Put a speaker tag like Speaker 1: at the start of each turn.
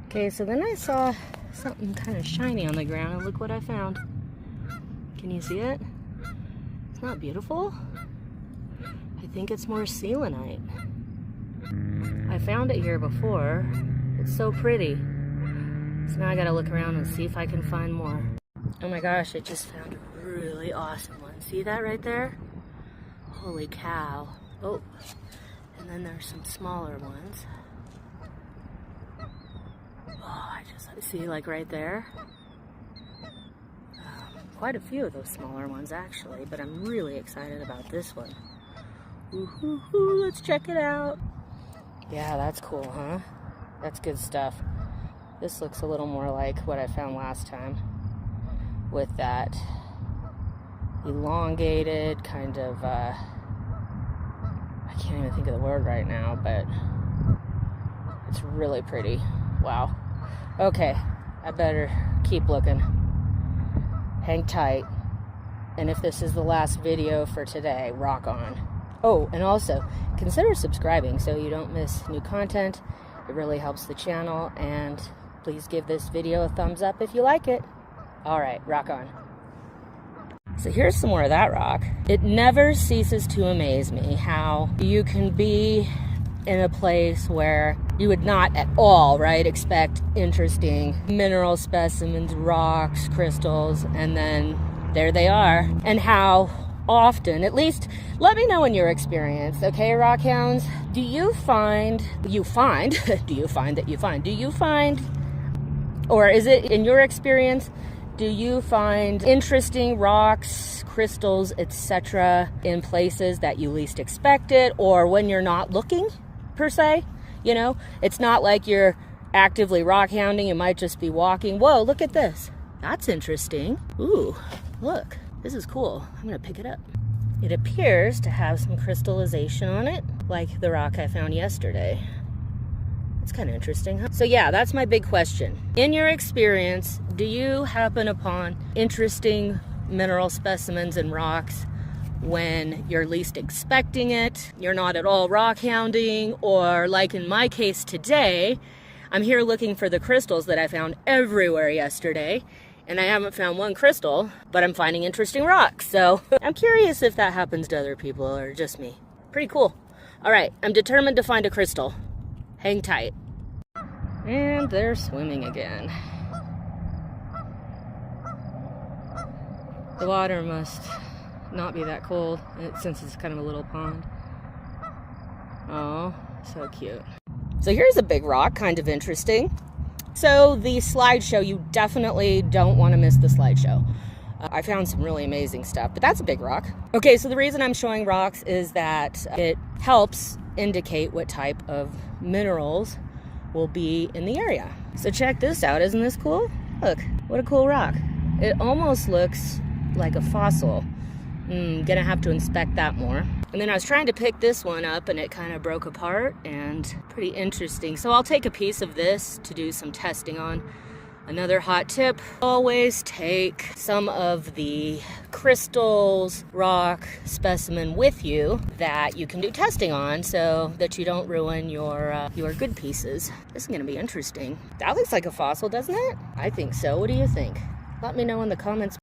Speaker 1: Okay, so then I saw something kind of shiny on the ground, and look what I found. Can you see it? It's not beautiful? I think it's more selenite. I found it here before. It's so pretty. So now I gotta look around and see if I can find more. Oh my gosh, I just found a really awesome one. See that right there? Holy cow. Oh, and then there's some smaller ones. Oh, I just see like right there. Quite a few of those smaller ones actually, but I'm really excited about this one. Ooh, let's check it out. Yeah, that's cool, huh? That's good stuff. This looks a little more like what I found last time with that elongated kind of, I can't even think of the word right now, but it's really pretty. Wow. Okay, I better keep looking. Hang tight. And if this is the last video for today, rock on. Oh, and also, consider subscribing so you don't miss new content. It really helps the channel, and please give this video a thumbs up if you like it. All right, rock on. So here's some more of that rock. It never ceases to amaze me how you can be in a place where you would not at all, right, expect interesting mineral specimens, rocks, crystals, and then there they are. And how often, at least let me know in your experience, okay, Rockhounds, do you find, or is it in your experience, do you find interesting rocks, crystals, etc. in places that you least expect it, or when you're not looking, per se? You know, it's not like you're actively rockhounding, you might just be walking. Whoa, look at this. That's interesting. Ooh, look, this is cool. I'm gonna pick it up. It appears to have some crystallization on it, like the rock I found yesterday. It's kind of interesting, huh? So yeah, that's my big question. In your experience, do you happen upon interesting mineral specimens and rocks when you're least expecting it? You're not at all rockhounding, or like in my case today, I'm here looking for the crystals that I found everywhere yesterday, and I haven't found one crystal, but I'm finding interesting rocks. So I'm curious if that happens to other people or just me. Pretty cool. All right, I'm determined to find a crystal. Hang tight. And they're swimming again. The water must not be that cold since it's kind of a little pond. Oh, so cute. So here's a big rock, kind of interesting. So the slideshow, you definitely don't want to miss the slideshow. I found some really amazing stuff, but that's a big rock. Okay, so the reason I'm showing rocks is that it helps indicate what type of minerals will be in the area. So check this out, isn't this cool? Look, what a cool rock. It almost looks like a fossil. Gonna have to inspect that more. And then I was trying to pick this one up and it kind of broke apart, and pretty interesting. So I'll take a piece of this to do some testing on. Another hot tip, always take some of the crystals, rock, specimen with you that you can do testing on so that you don't ruin your good pieces. This is gonna be interesting. That looks like a fossil, doesn't it? I think so. What do you think? Let me know in the comments